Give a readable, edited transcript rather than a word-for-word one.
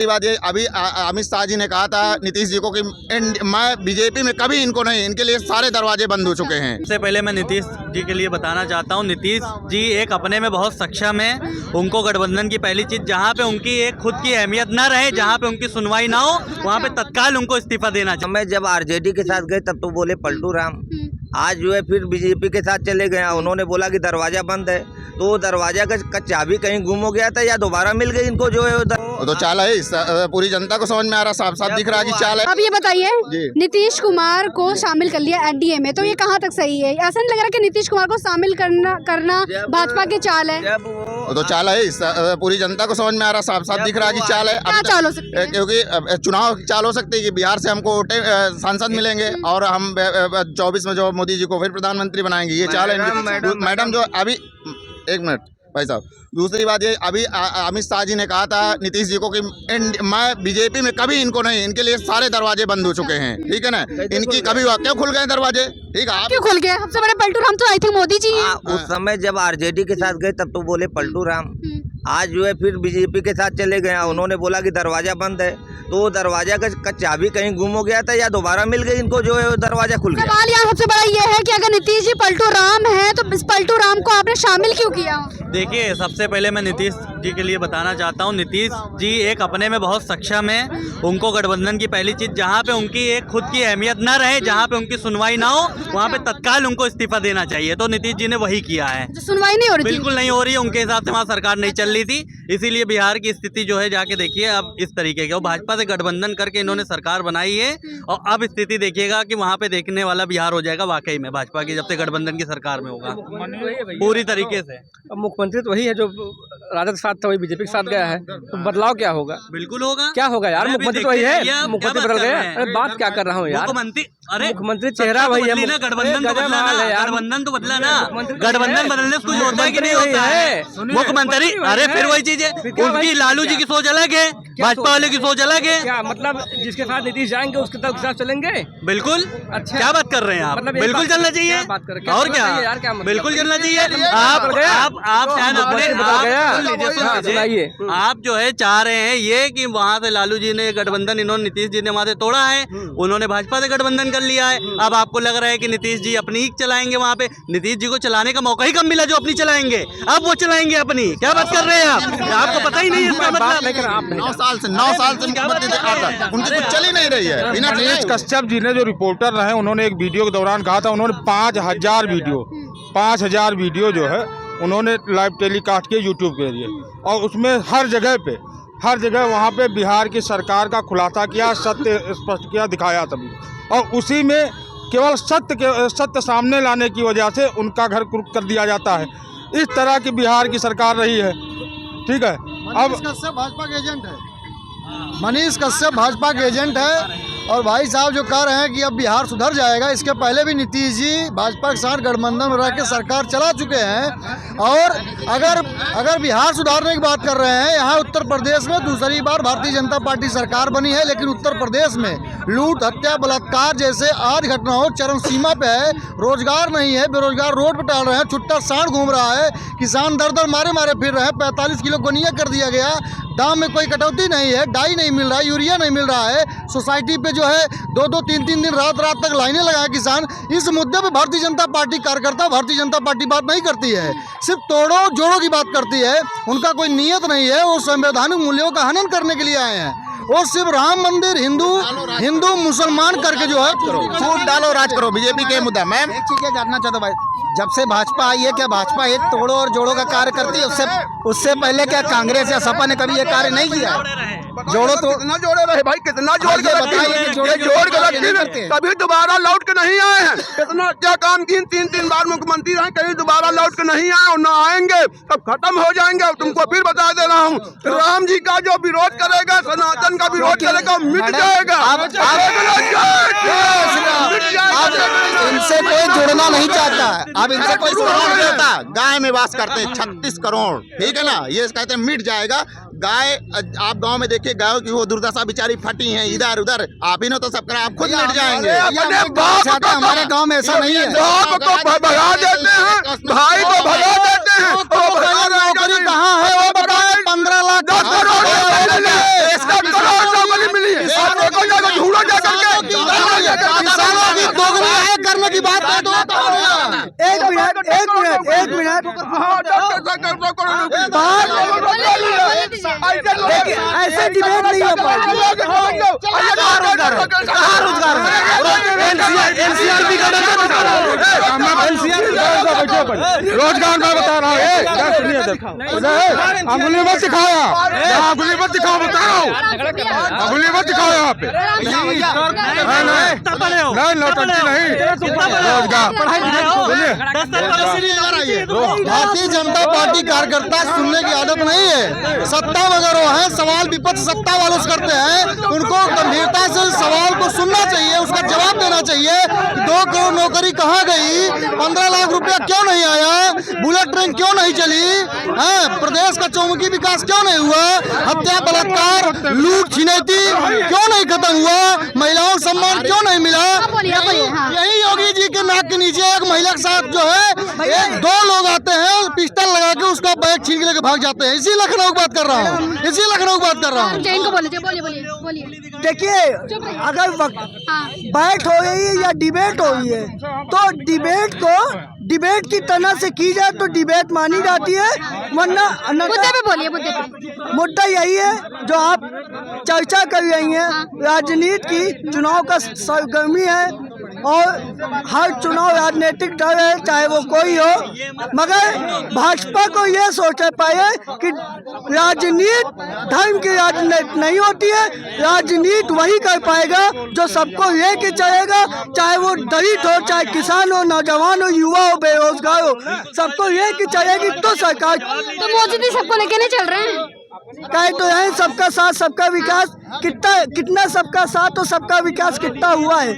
बात ये अभी अमित शाह जी ने कहा था नीतीश जी को कि मैं बीजेपी में कभी इनको नहीं, इनके लिए सारे दरवाजे बंद हो चुके हैं। सबसे पहले मैं नीतीश जी के लिए बताना चाहता हूं, नीतीश जी एक अपने में बहुत सक्षम है। उनको गठबंधन की पहली चीज, जहां पे उनकी एक खुद की अहमियत ना रहे, जहां पे उनकी सुनवाई ना हो, वहां पे तत्काल उनको इस्तीफा देना चाहिए। मैं जब आरजेडी के साथ गए तब तो बोले पलटू राम, आज जो है फिर बीजेपी के साथ चले गए। उन्होंने बोला कि दरवाजा बंद है, तो वो दरवाजा का चाबी कहीं गुम हो गया था या दोबारा मिल गई इनको जो है तो चाल है, पूरी जनता को समझ में आ रहा, साफ साफ दिख रहा कि चाल है। अब ये बताइए, नीतीश कुमार को शामिल कर लिया एनडीए में, तो ये कहाँ तक सही है? ऐसा नहीं लग रहा कि नीतीश कुमार को शामिल करना भाजपा की चाल है? तो चाल है, पूरी जनता को समझ में आ रहा, साफ साफ दिख रहा कि चाल है। क्या चाल हो सकती है? क्योंकि चुनाव चाल हो सकती है कि बिहार से हमको सांसद मिलेंगे और हम 24 में जो मोदी जी को फिर प्रधानमंत्री बनाएंगे, ये चाल है। मैडम जो अभी एक मिनट भाई साहब, दूसरी बात ये अभी अमित शाह जी ने कहा था नीतीश जी को कि मैं बीजेपी में कभी इनको नहीं, इनके लिए सारे दरवाजे बंद हो चुके हैं, ठीक है ना। इनकी कभी क्यों खुल गए दरवाजे? ठीक है, क्यों खुल गए? सबसे बड़े पलटू राम तो आई थिंक मोदी जी हैं। उस समय जब आरजेडी के साथ गए तब तो बोले पलटू राम, आज जो है फिर बीजेपी के साथ चले गए। उन्होंने बोला कि दरवाजा बंद है, तो वो दरवाजा का चाबी कहीं गुम हो गया था या दोबारा मिल गई इनको जो है दरवाजा खुल गया। सवाल यहाँ सबसे बड़ा ये है कि अगर नीतीश जी पलटू राम है तो इस पलटू राम को आपने शामिल क्यों किया? देखिए, सबसे पहले मैं नीतीश जी के लिए बताना चाहता हूं, नीतीश जी एक अपने में बहुत सक्षम है। उनको गठबंधन की पहली चीज, जहां पे उनकी एक खुद की अहमियत ना रहे, जहां पे उनकी सुनवाई ना हो, वहां पे तत्काल उनको इस्तीफा देना चाहिए। तो नीतीश जी ने वही किया है। सुनवाई नहीं हो रही? बिल्कुल नहीं हो रही है, उनके हिसाब से वहाँ सरकार नहीं चल रही थी, इसीलिए बिहार की स्थिति जो है जाके देखिए अब इस तरीके की। भाजपा से गठबंधन करके इन्होंने सरकार बनाई है और अब स्थिति देखिएगा कि वहाँ पे देखने वाला बिहार हो जाएगा वाकई में, भाजपा की जब से गठबंधन की सरकार में होगा पूरी तरीके से। मुख्यमंत्री तो वही है जो राजद के साथ था, वही बीजेपी के साथ गया है, तो बदलाव क्या होगा? बिल्कुल होगा। क्या होगा यार? मुख्यमंत्री तो वही है, मुख्यमंत्री बदल गए। अरे बात क्या कर रहा हूँ यार, मुख्यमंत्री चेहरा वही है। गठबंधन तो बदला ना, गठबंधन तो बदला ना, गठबंधन बदलने से कुछ होता है कि नहीं होता है? मुख्यमंत्री, अरे फिर वही चीज है, उनकी लालू जी की सोच अलग है, भाजपा वाले की सोच अलग है। क्या मतलब जिसके साथ नीतीश जाएंगे उसके साथ चलेंगे? बिल्कुल। अच्छा, क्या बात कर रहे हैं आप? मतलब बिल्कुल चलना चाहिए। और क्या, बिल्कुल चलना चाहिए। आप शायद आप जो है चाह रहे हैं ये कि वहाँ से लालू जी ने गठबंधन, इन्होंने नीतीश जी ने वहाँ से तोड़ा है, उन्होंने भाजपा से गठबंधन कर लिया है। अब आपको लग रहा है कि नीतीश जी अपनी ही चलाएंगे वहाँ पे। नीतीश जी को चलाने का मौका ही कम मिला जो अपनी चलाएंगे, अब वो चलाएंगे अपनी। क्या बात कर रहे हैं आप? आपको पता ही नहीं है इसका मतलब। 9 साल से उनकी कुछ चल ही नहीं रही है। दिनेश कश्यप जी ने जो रिपोर्टर रहे, उन्होंने एक वीडियो के दौरान कहा था, उन्होंने 5000 वीडियो जो है उन्होंने लाइव टेलीकास्ट किए यूट्यूब के जरिए, और उसमें हर जगह वहाँ पे बिहार की सरकार का खुलासा किया, सत्य स्पष्ट किया, दिखाया तभी। और उसी में केवल सत्य सामने लाने की वजह से उनका घर कुर्क कर दिया जाता है। इस तरह की बिहार की सरकार रही है, ठीक है। अब भाजपा के एजेंट है, मनीष कश्यप भाजपा के एजेंट है। और भाई साहब जो कह रहे हैं कि अब बिहार सुधर जाएगा, इसके पहले भी नीतीश जी भाजपा के साथ गठबंधन में रह के सरकार चला चुके हैं। और अगर बिहार सुधारने की बात कर रहे हैं, यहाँ उत्तर प्रदेश में दूसरी बार भारतीय जनता पार्टी सरकार बनी है, लेकिन उत्तर प्रदेश में लूट, हत्या, बलात्कार जैसे आज घटनाओं चरम सीमा पे है। रोजगार नहीं है, बेरोजगार रोड पर टहल रहे हैं, छुट्टा सांड घूम रहा है, किसान दर मारे फिर रहे हैं। 45 किलो गोनिया कर दिया गया, दाम में कोई कटौती नहीं है, डाई नहीं मिल रहा है, यूरिया नहीं मिल रहा है। सोसाइटी पे जो है 2-2, 3-3 दिन रात तक लाइनें लगाए किसान। इस मुद्दे पे भारतीय जनता पार्टी कार्यकर्ता, भारतीय जनता पार्टी बात नहीं करती है, सिर्फ तोड़ो जोड़ो की बात करती है। उनका कोई नियत नहीं है, वो संवैधानिक मूल्यों का हनन करने के लिए आए हैं। वो सिर्फ राम मंदिर, हिंदू मुसलमान करके जो है फूट डालो, राज करो, बीजेपी के मुद्दा। मैम एक चीज जानना चाहता हूँ भाई, जब से भाजपा आई है, क्या भाजपा एक तोड़ो और जोड़ो का कार्य करती है? उससे पहले क्या कांग्रेस या सपा ने कभी ये कार्य नहीं किया? जोड़ो तो कितना जोड़े रहे भाई, कितना जोड़ के बताइए कि जोड़ के कभी दोबारा लौट के नहीं आए हैं। इतना क्या काम किए, 3 बार मुख्यमंत्री रहे, कहीं दोबारा लौट के नहीं आए और न आएंगे, तब खत्म हो जाएंगे। तुमको फिर बता दे रहा हूँ, राम जी का जो विरोध करेगा, सनातन का विरोध करेगा, मिट जाएगा। इनसे कोई जुड़ना नहीं चाहता है, अब इनसे कोई नहीं चाहता। गाय में वास करते हैं 36 करोड़, ठीक है ना, ये कहते हैं मिट जाएगा। गाय, आप गांव में देखिए, गायों की वो दुर्दशा बेचारी फटी है इधर उधर, आप ही ने तो सब आप खुद मिट जाएंगे। हमारे गांव में ऐसा नहीं है, बाप को भगा देते हैं, भाई को भगा देते हैं, नौकरी कहाँ है वो बताए? 15 लाख एक मिनट ऐसे डिबेट नहीं हो रोजगार में बता रहा हूँ, अंगुली मत दिखाया, अंगुली मत दिखाओ, बता रहा हूँ, अंगुली मत दिखाओ यहाँ पे। नहीं नौटंकी नहीं, रोजगार। भारतीय जनता पार्टी कार्यकर्ता सुनने की आदत नहीं है। सत्ता वगैरह वो है, सवाल विपक्ष सत्ता वालों से करते हैं, उनको गंभीरता से सवाल को सुनना चाहिए, उसका जवाब देना चाहिए। 2 करोड़ नौकरी कहाँ गई, 15 लाख रुपया क्यों नहीं आया, बुलेट ट्रेन क्यों नहीं चली, प्रदेश का चौमुखी विकास क्यों नहीं हुआ, हत्या बलात्कार लूट छिनैती क्यों नहीं खत्म हुआ, महिलाओं को सम्मान क्यों नहीं मिला। यही योगी जी के नाक के नीचे एक महिला के साथ जो है 2 लोग आते हैं, पिस्टल लगा के उसका बैग छीन के लेके भाग जाते हैं। इसी लखनऊ की बात कर रहा हूँ, इसी लखनऊ की बात कर रहा हूँ। जैन को बोलिए। देखिए, अगर बैठ हो रही है या डिबेट हो रही है तो डिबेट को डिबेट की तरह से की जाए तो डिबेट मानी जाती है, वरना मुद्दे पे बोलिए, मुद्दे पे। मुद्दा यही है जो आप चर्चा कर रही हैं, राजनीति की, चुनाव का सरगर्मी है और हर चुनाव राजनीतिक डर है, चाहे वो कोई हो, मगर भाजपा को ये सोच पाए कि राजनीति धर्म की राजनीति नहीं होती है। राजनीति वही कर पाएगा जो सबको लेके चलेगा, चाहे वो दलित हो, चाहे किसान हो, नौजवान हो, युवा हो, बेरोजगार हो, सबको लेके चलेगी तो सरकार। तो मोदी जी सबको लेके नहीं चल रहे हैं, कहे तो है सबका साथ सबका विकास, कितना सबका साथ और सबका विकास कितना हुआ है।